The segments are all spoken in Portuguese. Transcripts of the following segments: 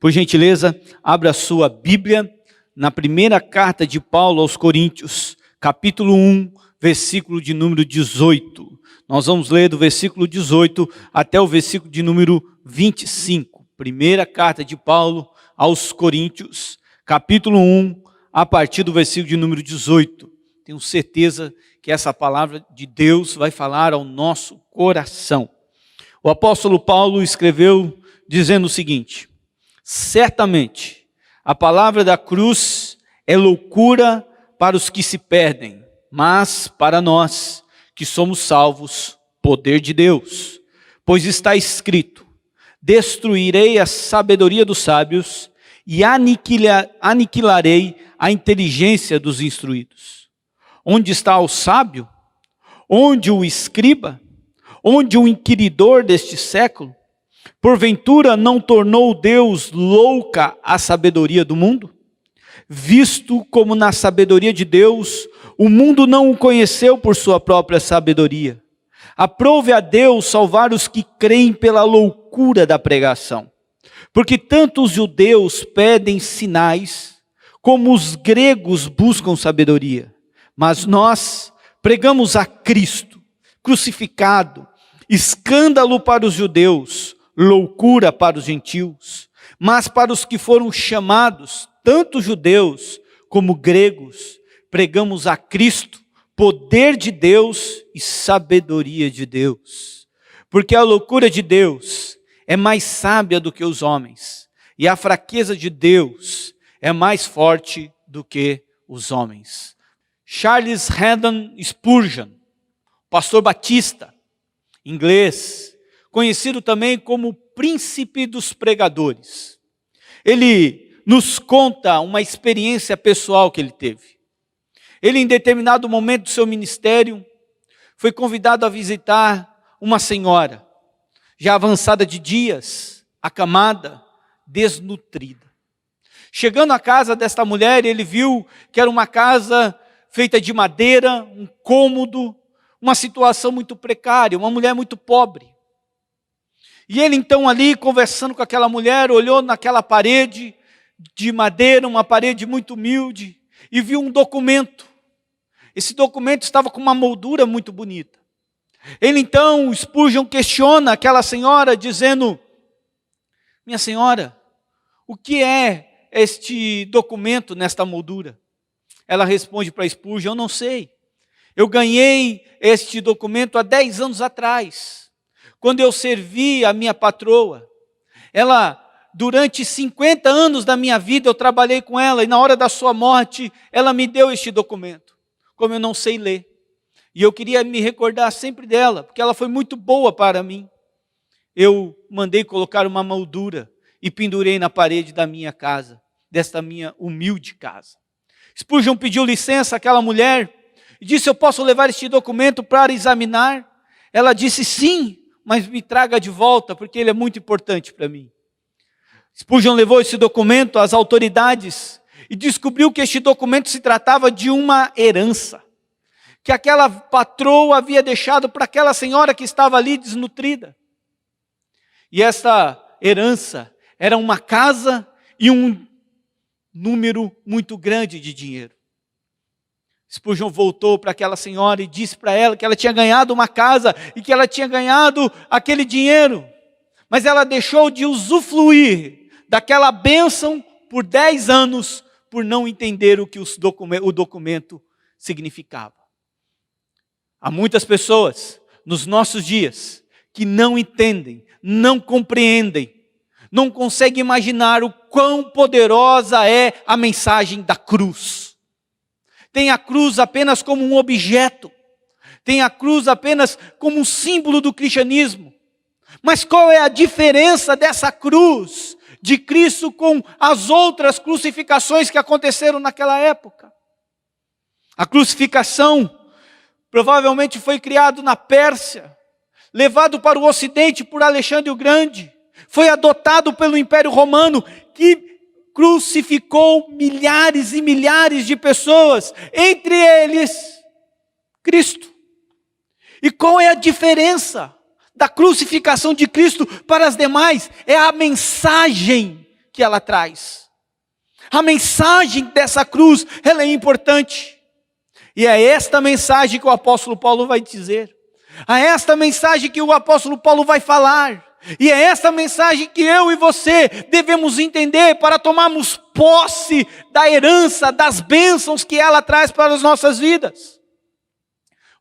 Por gentileza, abra a sua Bíblia na primeira carta de Paulo aos Coríntios, capítulo 1, versículo de número 18. Nós vamos ler do versículo 18 até o versículo de número 25. Primeira carta de Paulo aos Coríntios, capítulo 1, a partir do versículo de número 18. Tenho certeza que essa palavra de Deus vai falar ao nosso coração. O apóstolo Paulo escreveu dizendo o seguinte: certamente a palavra da cruz é loucura para os que se perdem, mas para nós que somos salvos, poder de Deus. Pois está escrito: destruirei a sabedoria dos sábios e aniquilarei a inteligência dos instruídos. Onde está o sábio? Onde o escriba? Onde o inquiridor deste século? Porventura não tornou Deus louca a sabedoria do mundo? Visto como na sabedoria de Deus, o mundo não o conheceu por sua própria sabedoria. Aprove a Deus salvar os que creem pela loucura da pregação. Porque tanto os judeus pedem sinais, como os gregos buscam sabedoria. Mas nós pregamos a Cristo, crucificado, escândalo para os judeus, loucura para os gentios. Mas para os que foram chamados, tanto judeus como gregos, pregamos a Cristo, poder de Deus e sabedoria de Deus. Porque a loucura de Deus é mais sábia do que os homens, e a fraqueza de Deus é mais forte do que os homens. Charles Haddon Spurgeon, pastor batista, inglês, conhecido também como príncipe dos pregadores. Ele nos conta uma experiência pessoal que ele teve. Ele, em determinado momento do seu ministério, foi convidado a visitar uma senhora, já avançada de dias, acamada, desnutrida. Chegando à casa desta mulher, ele viu que era uma casa feita de madeira, um cômodo, uma situação muito precária, uma mulher muito pobre. E ele então ali, conversando com aquela mulher, olhou naquela parede de madeira, uma parede muito humilde, e viu um documento. Esse documento estava com uma moldura muito bonita. Ele então, Spurgeon questiona aquela senhora, dizendo: minha senhora, o que é este documento nesta moldura? Ela responde para Spurgeon: eu não sei. Eu ganhei este documento há 10 anos atrás, quando eu servi a minha patroa. Ela, durante 50 anos da minha vida, eu trabalhei com ela, e na hora da sua morte, ela me deu este documento. Como eu não sei ler, e eu queria me recordar sempre dela, porque ela foi muito boa para mim, eu mandei colocar uma moldura e pendurei na parede da minha casa, desta minha humilde casa. Spurgeon pediu licença àquela mulher e disse: eu posso levar este documento para examinar? Ela disse: sim, mas me traga de volta, porque ele é muito importante para mim. Spurgeon levou esse documento às autoridades e descobriu que este documento se tratava de uma herança, que aquela patroa havia deixado para aquela senhora que estava ali desnutrida. E esta herança era uma casa e um número muito grande de dinheiro. Spurgeon voltou para aquela senhora e disse para ela que ela tinha ganhado uma casa e que ela tinha ganhado aquele dinheiro, mas ela deixou de usufruir daquela bênção por 10 anos, por não entender o que o documento significava. Há muitas pessoas nos nossos dias que não entendem, não compreendem, não conseguem imaginar o quão poderosa é a mensagem da cruz. Tem a cruz apenas como um objeto, tem a cruz apenas como um símbolo do cristianismo. Mas qual é a diferença dessa cruz de Cristo com as outras crucificações que aconteceram naquela época? A crucificação provavelmente foi criado na Pérsia, levado para o Ocidente por Alexandre o Grande, foi adotado pelo Império Romano, que crucificou milhares e milhares de pessoas, entre eles Cristo. E qual é a diferença da crucificação de Cristo para as demais? É a mensagem que ela traz. A mensagem dessa cruz, ela é importante. E é esta mensagem que o apóstolo Paulo vai dizer. É esta mensagem que o apóstolo Paulo vai falar. E é esta mensagem que eu e você devemos entender para tomarmos posse da herança, das bênçãos que ela traz para as nossas vidas.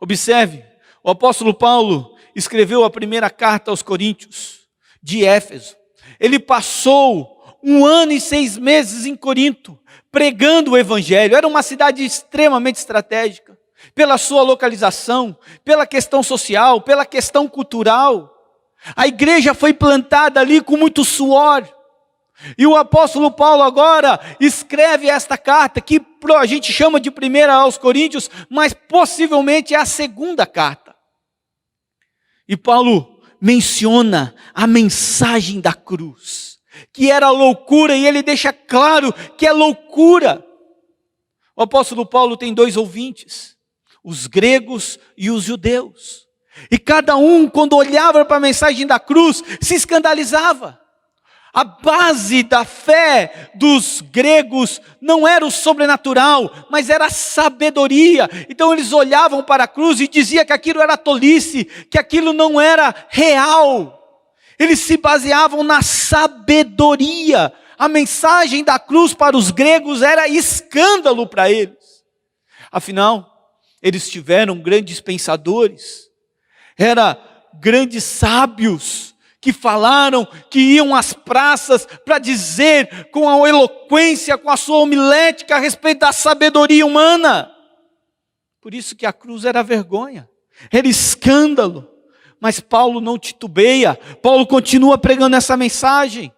Observe, o apóstolo Paulo escreveu a primeira carta aos Coríntios, de Éfeso. Ele passou 1 ano e 6 meses em Corinto, pregando o evangelho. Era uma cidade extremamente estratégica, pela sua localização, pela questão social, pela questão cultural. A igreja foi plantada ali com muito suor. E o apóstolo Paulo agora escreve esta carta, que a gente chama de primeira aos Coríntios, mas possivelmente é a segunda carta. E Paulo menciona a mensagem da cruz, que era loucura, e ele deixa claro que é loucura. O apóstolo Paulo tem 2 ouvintes, os gregos e os judeus. E cada um, quando olhava para a mensagem da cruz, se escandalizava. A base da fé dos gregos não era o sobrenatural, mas era a sabedoria. Então eles olhavam para a cruz e diziam que aquilo era tolice, que aquilo não era real. Eles se baseavam na sabedoria. A mensagem da cruz para os gregos era escândalo para eles. Afinal, eles tiveram grandes pensadores, eram grandes sábios, que falaram, que iam às praças para dizer com a eloquência, com a sua homilética a respeito da sabedoria humana. Por isso que a cruz era vergonha, era escândalo. Mas Paulo não titubeia, Paulo continua pregando essa mensagem.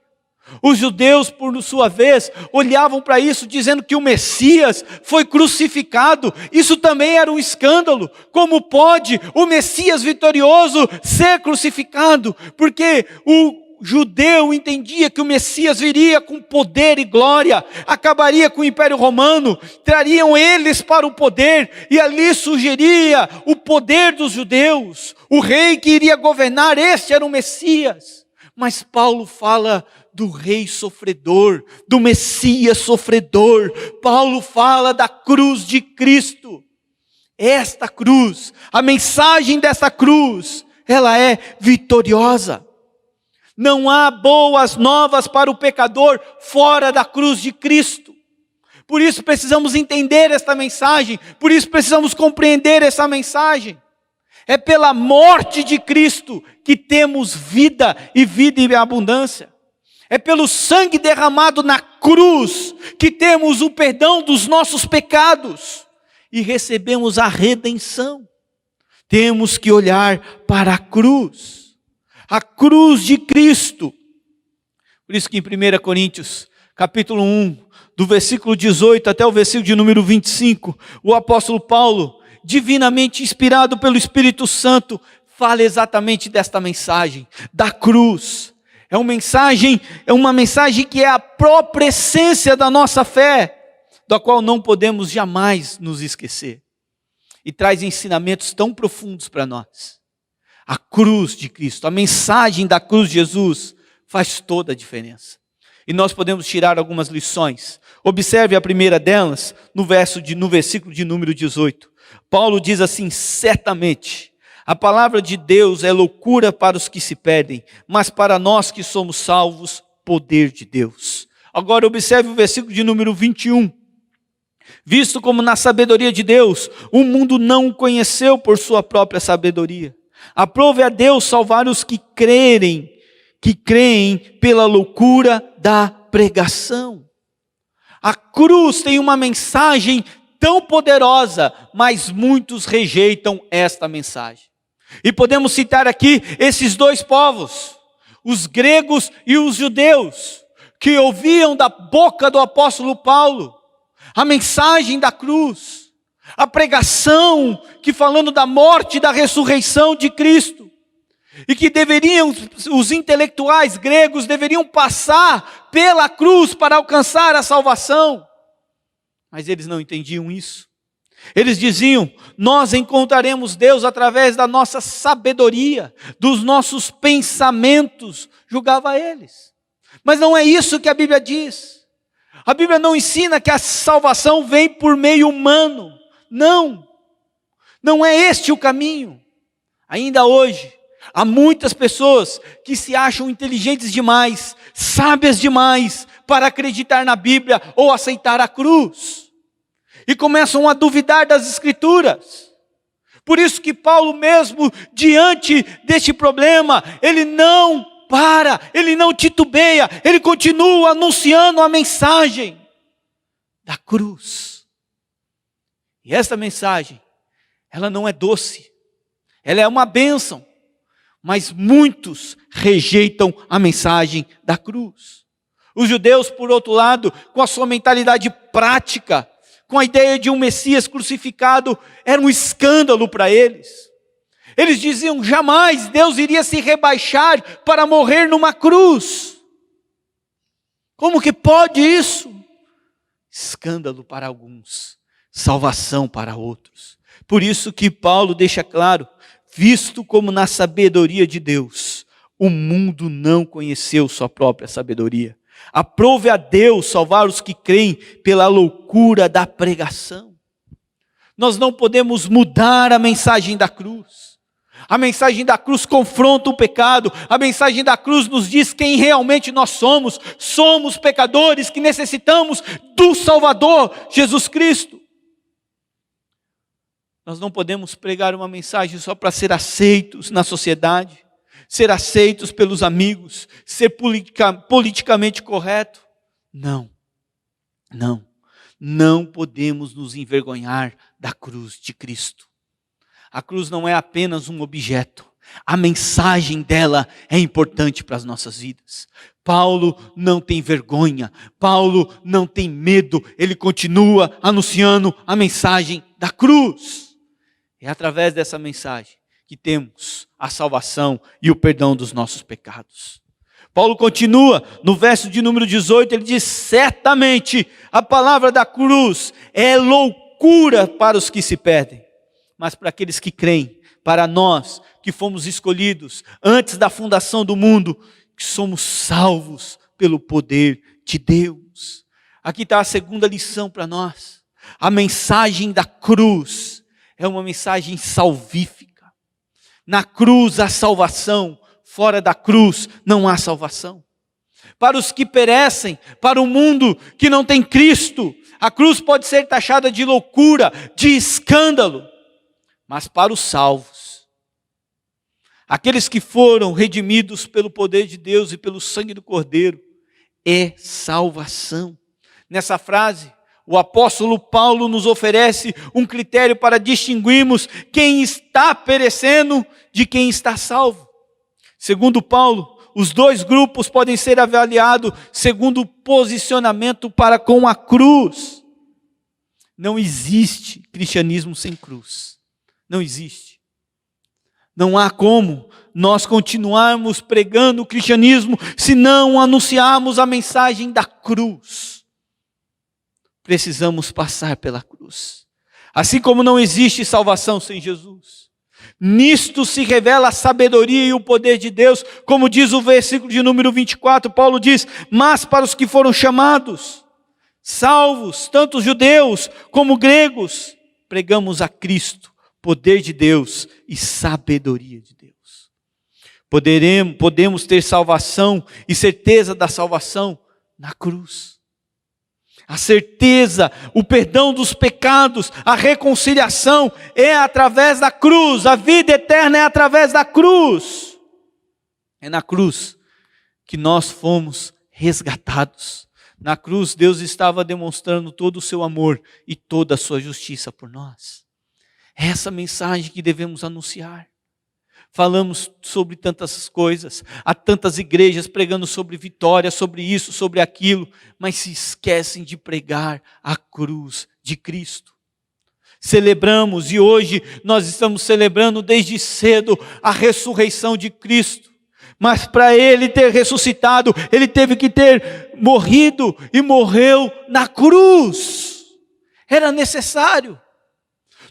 Os judeus, por sua vez, olhavam para isso dizendo que o Messias foi crucificado. Isso também era um escândalo. Como pode o Messias vitorioso ser crucificado? Porque o judeu entendia que o Messias viria com poder e glória, acabaria com o Império Romano, trariam eles para o poder, e ali surgiria o poder dos judeus, o rei que iria governar. Este era o Messias. Mas Paulo fala do rei sofredor, do Messias sofredor. Paulo fala da cruz de Cristo. Esta cruz, a mensagem dessa cruz, ela é vitoriosa. Não há boas novas para o pecador fora da cruz de Cristo. Por isso precisamos entender esta mensagem, por isso precisamos compreender essa mensagem. É pela morte de Cristo que temos vida e vida em abundância. É pelo sangue derramado na cruz que temos o perdão dos nossos pecados e recebemos a redenção. Temos que olhar para a cruz de Cristo. Por isso que em 1 Coríntios, capítulo 1, do versículo 18 até o versículo de número 25, o apóstolo Paulo, divinamente inspirado pelo Espírito Santo, fala exatamente desta mensagem, da cruz. É uma mensagem que é a própria essência da nossa fé, da qual não podemos jamais nos esquecer. E traz ensinamentos tão profundos para nós. A cruz de Cristo, a mensagem da cruz de Jesus faz toda a diferença. E nós podemos tirar algumas lições. Observe a primeira delas no versículo de número 18. Paulo diz assim: certamente a palavra de Deus é loucura para os que se perdem, mas para nós que somos salvos, poder de Deus. Agora observe o versículo de número 21. Visto como na sabedoria de Deus, o mundo não o conheceu por sua própria sabedoria. Aprove a Deus salvar os que creem pela loucura da pregação. A cruz tem uma mensagem tão poderosa, mas muitos rejeitam esta mensagem. E podemos citar aqui esses 2 povos, os gregos e os judeus, que ouviam da boca do apóstolo Paulo a mensagem da cruz, a pregação que falando da morte e da ressurreição de Cristo, e que os intelectuais gregos deveriam passar pela cruz para alcançar a salvação. Mas eles não entendiam isso. Eles diziam: nós encontraremos Deus através da nossa sabedoria, dos nossos pensamentos. Julgava eles. Mas não é isso que a Bíblia diz. A Bíblia não ensina que a salvação vem por meio humano. Não. Não é este o caminho. Ainda hoje, há muitas pessoas que se acham inteligentes demais, sábias demais, para acreditar na Bíblia ou aceitar a cruz. E começam a duvidar das Escrituras. Por isso que Paulo mesmo, diante deste problema, ele não para, ele não titubeia, ele continua anunciando a mensagem da cruz. E essa mensagem, ela não é doce, ela é uma bênção, mas muitos rejeitam a mensagem da cruz. Os judeus, por outro lado, com a sua mentalidade prática, com a ideia de um Messias crucificado, era um escândalo para eles. Eles diziam, jamais Deus iria se rebaixar para morrer numa cruz. Como que pode isso? Escândalo para alguns, salvação para outros. Por isso que Paulo deixa claro, visto como na sabedoria de Deus, o mundo não conheceu sua própria sabedoria. Aprove a Deus salvar os que creem pela loucura da pregação. Nós não podemos mudar a mensagem da cruz. A mensagem da cruz confronta o pecado. A mensagem da cruz nos diz quem realmente nós somos. Somos pecadores que necessitamos do Salvador, Jesus Cristo. Nós não podemos pregar uma mensagem só para ser aceitos na sociedade, ser aceitos pelos amigos, ser politicamente correto. Não podemos nos envergonhar da cruz de Cristo. A cruz não é apenas um objeto, a mensagem dela é importante para as nossas vidas. Paulo não tem vergonha, Paulo não tem medo, ele continua anunciando a mensagem da cruz. É através dessa mensagem que temos a salvação e o perdão dos nossos pecados. Paulo continua, no verso de número 18, ele diz, certamente a palavra da cruz é loucura para os que se perdem, mas para aqueles que creem, para nós que fomos escolhidos antes da fundação do mundo, que somos salvos pelo poder de Deus. Aqui está a segunda lição para nós. A mensagem da cruz é uma mensagem salvífica. Na cruz há salvação, fora da cruz não há salvação. Para os que perecem, para o mundo que não tem Cristo, a cruz pode ser taxada de loucura, de escândalo. Mas para os salvos, aqueles que foram redimidos pelo poder de Deus e pelo sangue do Cordeiro, é salvação. Nessa frase, o apóstolo Paulo nos oferece um critério para distinguirmos quem está perecendo de quem está salvo. Segundo Paulo, os dois grupos podem ser avaliados segundo o posicionamento para com a cruz. Não existe cristianismo sem cruz. Não existe. Não há como nós continuarmos pregando o cristianismo se não anunciarmos a mensagem da cruz. Precisamos passar pela cruz. Assim como não existe salvação sem Jesus. Nisto se revela a sabedoria e o poder de Deus, como diz o versículo de número 24, Paulo diz, mas para os que foram chamados, salvos, tanto judeus como gregos, pregamos a Cristo, poder de Deus e sabedoria de Deus. Podemos ter salvação e certeza da salvação na cruz. A certeza, o perdão dos pecados, a reconciliação é através da cruz. A vida eterna é através da cruz. É na cruz que nós fomos resgatados. Na cruz Deus estava demonstrando todo o seu amor e toda a sua justiça por nós. É essa mensagem que devemos anunciar. Falamos sobre tantas coisas, há tantas igrejas pregando sobre vitória, sobre isso, sobre aquilo, mas se esquecem de pregar a cruz de Cristo. Celebramos, e hoje nós estamos celebrando desde cedo a ressurreição de Cristo. Mas para Ele ter ressuscitado, Ele teve que ter morrido e morreu na cruz. Era necessário.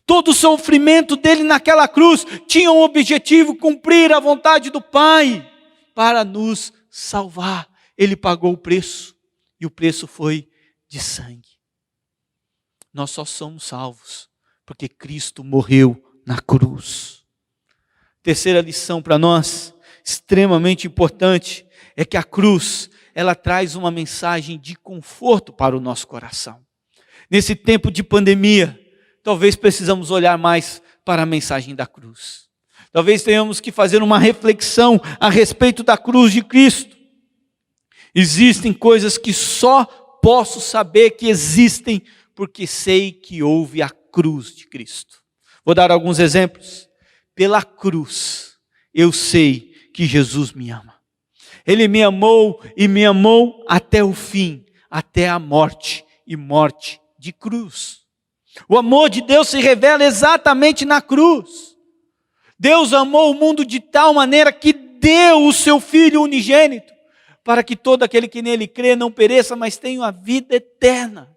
Todo o sofrimento dele naquela cruz tinha um objetivo, cumprir a vontade do Pai para nos salvar. Ele pagou o preço, e o preço foi de sangue. Nós só somos salvos porque Cristo morreu na cruz. Terceira lição para nós, extremamente importante, é que a cruz, ela traz uma mensagem de conforto para o nosso coração. Nesse tempo de pandemia, talvez precisamos olhar mais para a mensagem da cruz. Talvez tenhamos que fazer uma reflexão a respeito da cruz de Cristo. Existem coisas que só posso saber que existem porque sei que houve a cruz de Cristo. Vou dar alguns exemplos. Pela cruz, eu sei que Jesus me ama. Ele me amou e me amou até o fim, até a morte e morte de cruz. O amor de Deus se revela exatamente na cruz. Deus amou o mundo de tal maneira que deu o seu Filho unigênito, para que todo aquele que nele crê não pereça, mas tenha a vida eterna.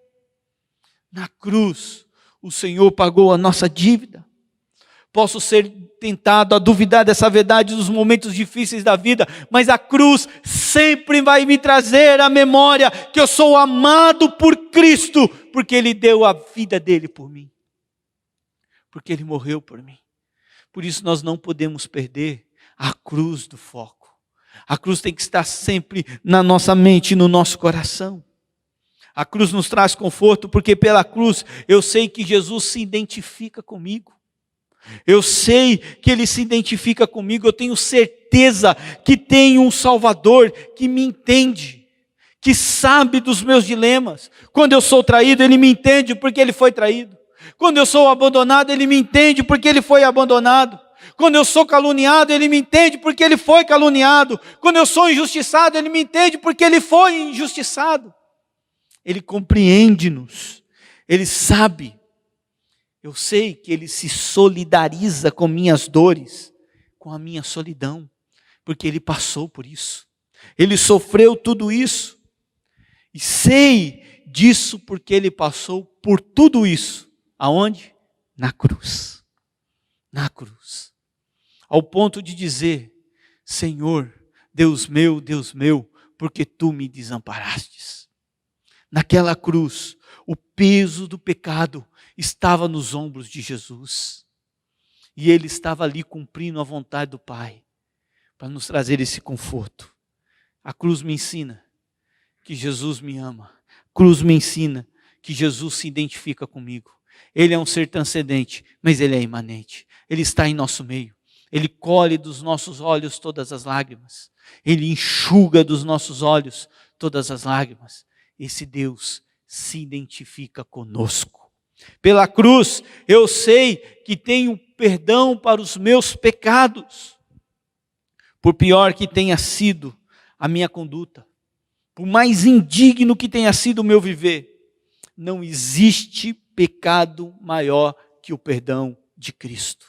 Na cruz, o Senhor pagou a nossa dívida. Posso ser tentado a duvidar dessa verdade nos momentos difíceis da vida, mas a cruz sempre vai me trazer à memória que eu sou amado por Cristo, porque Ele deu a vida dele por mim, porque Ele morreu por mim. Por isso nós não podemos perder a cruz do foco. A cruz tem que estar sempre na nossa mente, no nosso coração. A cruz nos traz conforto, porque pela cruz eu sei que Jesus se identifica comigo. Eu sei que Ele se identifica comigo, eu tenho certeza que tem um Salvador que me entende, que sabe dos meus dilemas. Quando eu sou traído, Ele me entende porque Ele foi traído. Quando eu sou abandonado, Ele me entende porque Ele foi abandonado. Quando eu sou caluniado, Ele me entende porque Ele foi caluniado. Quando eu sou injustiçado, Ele me entende porque Ele foi injustiçado. Ele compreende-nos, Ele sabe. Eu sei que Ele se solidariza com minhas dores, com a minha solidão, porque Ele passou por isso. Ele sofreu tudo isso. E sei disso porque Ele passou por tudo isso. Aonde? Na cruz. Na cruz. Ao ponto de dizer: Senhor, Deus meu, porque Tu me desamparastes. Naquela cruz, o peso do pecado estava nos ombros de Jesus. E Ele estava ali cumprindo a vontade do Pai, para nos trazer esse conforto. A cruz me ensina que Jesus me ama. A cruz me ensina que Jesus se identifica comigo. Ele é um ser transcendente, mas Ele é imanente. Ele está em nosso meio. Ele colhe dos nossos olhos todas as lágrimas. Ele enxuga dos nossos olhos todas as lágrimas. Esse Deus se identifica conosco. Pela cruz, eu sei que tenho perdão para os meus pecados. Por pior que tenha sido a minha conduta, por mais indigno que tenha sido o meu viver, não existe pecado maior que o perdão de Cristo.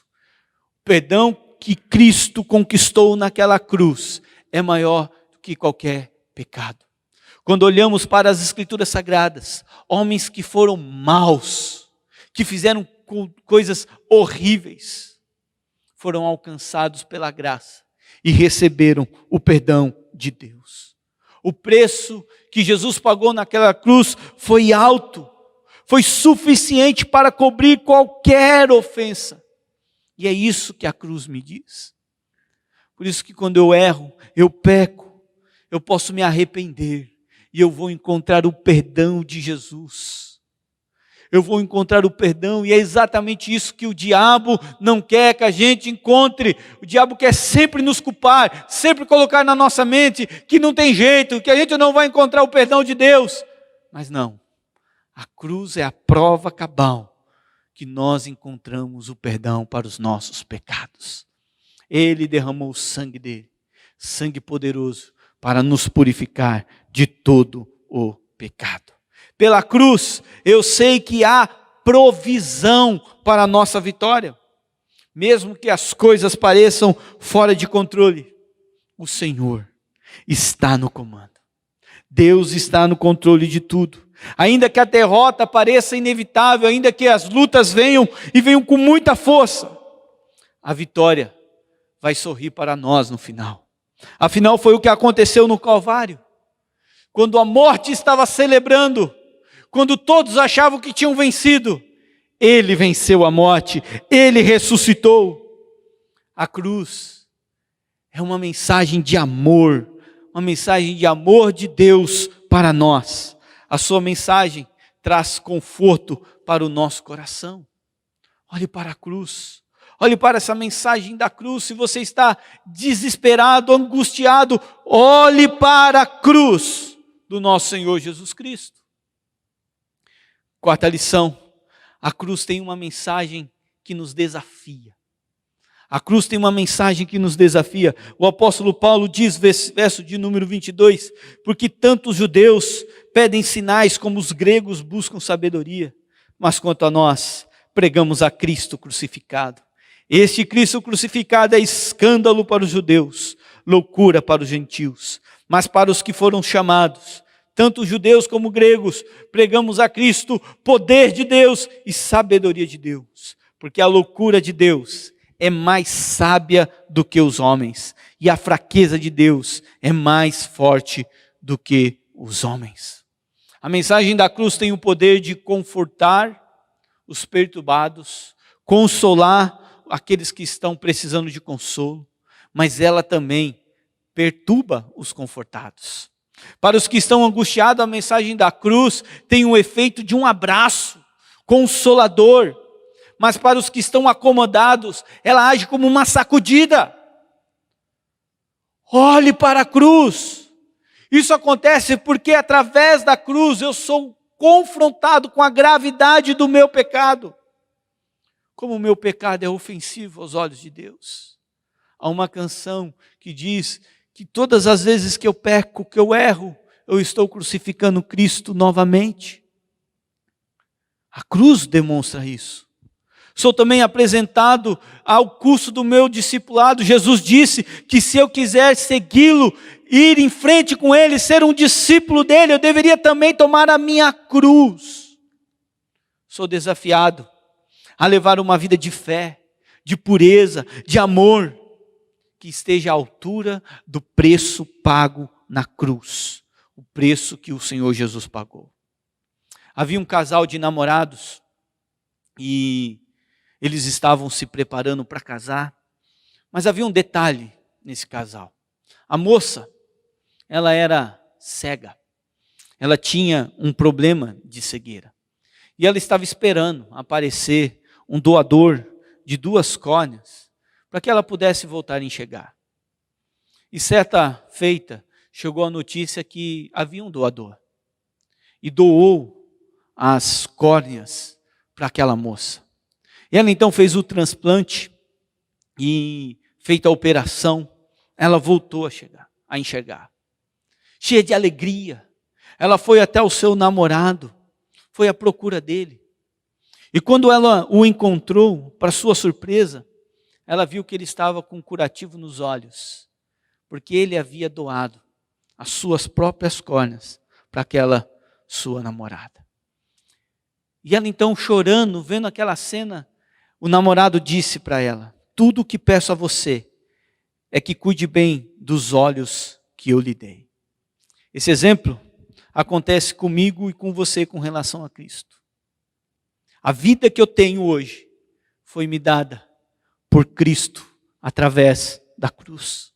O perdão que Cristo conquistou naquela cruz é maior do que qualquer pecado. Quando olhamos para as Escrituras Sagradas, homens que foram maus, que fizeram coisas horríveis, foram alcançados pela graça e receberam o perdão de Deus. O preço que Jesus pagou naquela cruz foi alto, foi suficiente para cobrir qualquer ofensa. E é isso que a cruz me diz. Por isso que quando eu erro, eu peco, eu posso me arrepender e eu vou encontrar o perdão de Jesus. Eu vou encontrar o perdão, e é exatamente isso que o diabo não quer que a gente encontre. O diabo quer sempre nos culpar, sempre colocar na nossa mente que não tem jeito, que a gente não vai encontrar o perdão de Deus. Mas não, a cruz é a prova cabal que nós encontramos o perdão para os nossos pecados. Ele derramou o sangue dele, sangue poderoso, para nos purificar de todo o pecado. Pela cruz, eu sei que há provisão para a nossa vitória. Mesmo que as coisas pareçam fora de controle, o Senhor está no comando. Deus está no controle de tudo. Ainda que a derrota pareça inevitável, ainda que as lutas venham e venham com muita força, a vitória vai sorrir para nós no final. Afinal, foi o que aconteceu no Calvário. quando a morte estava celebrando, quando todos achavam que tinham vencido, ele venceu a morte, ele ressuscitou. A cruz é uma mensagem de amor, uma mensagem de amor de Deus para nós. A sua mensagem traz conforto para o nosso coração. Olhe para a cruz, olhe para essa mensagem da cruz. Se você está desesperado, angustiado, olhe para a cruz do nosso Senhor Jesus Cristo. Quarta lição, a cruz tem uma mensagem que nos desafia. A cruz tem uma mensagem que nos desafia. O apóstolo Paulo diz, verso de número 22, porque tanto os judeus pedem sinais como os gregos buscam sabedoria, mas quanto a nós, pregamos a Cristo crucificado. Este Cristo crucificado é escândalo para os judeus, loucura para os gentios, mas para os que foram chamados, tanto judeus como gregos, pregamos a Cristo, poder de Deus e sabedoria de Deus, porque a loucura de Deus é mais sábia do que os homens, e a fraqueza de Deus é mais forte do que os homens. A mensagem da cruz tem o poder de confortar os perturbados, consolar aqueles que estão precisando de consolo, mas ela também perturba os confortados. Para os que estão angustiados, a mensagem da cruz tem o efeito de um abraço consolador, mas para os que estão acomodados, ela age como uma sacudida. Olhe para a cruz. Isso acontece porque através da cruz eu sou confrontado com a gravidade do meu pecado. Como o meu pecado é ofensivo aos olhos de Deus. Há uma canção que diz que todas as vezes que eu peco, que eu erro, eu estou crucificando Cristo novamente. A cruz demonstra isso. Sou também apresentado ao curso do meu discipulado. Jesus disse que se eu quiser segui-lo, ir em frente com ele, ser um discípulo dele, eu deveria também tomar a minha cruz. Sou desafiado a levar uma vida de fé, de pureza, de amor, que esteja à altura do preço pago na cruz, o preço que o Senhor Jesus pagou. Havia um casal de namorados e eles estavam se preparando para casar, mas havia um detalhe nesse casal. A moça, ela era cega, ela tinha um problema de cegueira, e ela estava esperando aparecer um doador de 2 córneas, para que ela pudesse voltar a enxergar. E certa feita, chegou a notícia que havia um doador, e doou as córneas para aquela moça. E ela então fez o transplante, e feita a operação, ela voltou a enxergar. Cheia de alegria, ela foi até o seu namorado, foi à procura dele. E quando ela o encontrou, para sua surpresa, ela viu que ele estava com um curativo nos olhos, porque ele havia doado as suas próprias córneas para aquela sua namorada. E ela então chorando, vendo aquela cena, o namorado disse para ela: tudo o que peço a você é que cuide bem dos olhos que eu lhe dei. Esse exemplo acontece comigo e com você com relação a Cristo. A vida que eu tenho hoje foi me dada por Cristo através da cruz.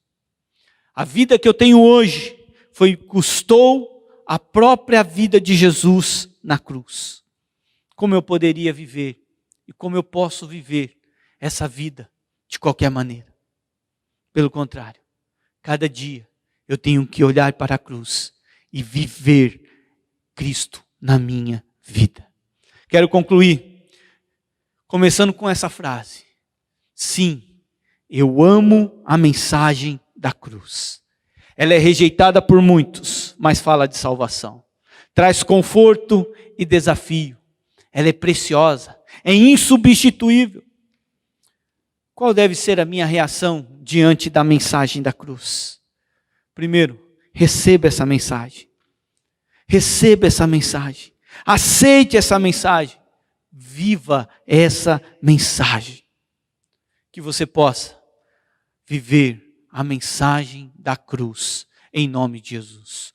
A vida que eu tenho hoje custou a própria vida de Jesus na cruz. Como eu poderia viver e como eu posso viver essa vida de qualquer maneira? Pelo contrário, cada dia eu tenho que olhar para a cruz e viver Cristo na minha vida. Quero concluir começando com essa frase. Sim, eu amo a mensagem da cruz. Ela é rejeitada por muitos, mas fala de salvação. Traz conforto e desafio. Ela é preciosa, é insubstituível. Qual deve ser a minha reação diante da mensagem da cruz? Primeiro, receba essa mensagem. Receba essa mensagem. Aceite essa mensagem. Viva essa mensagem. Que você possa viver a mensagem da cruz, em nome de Jesus.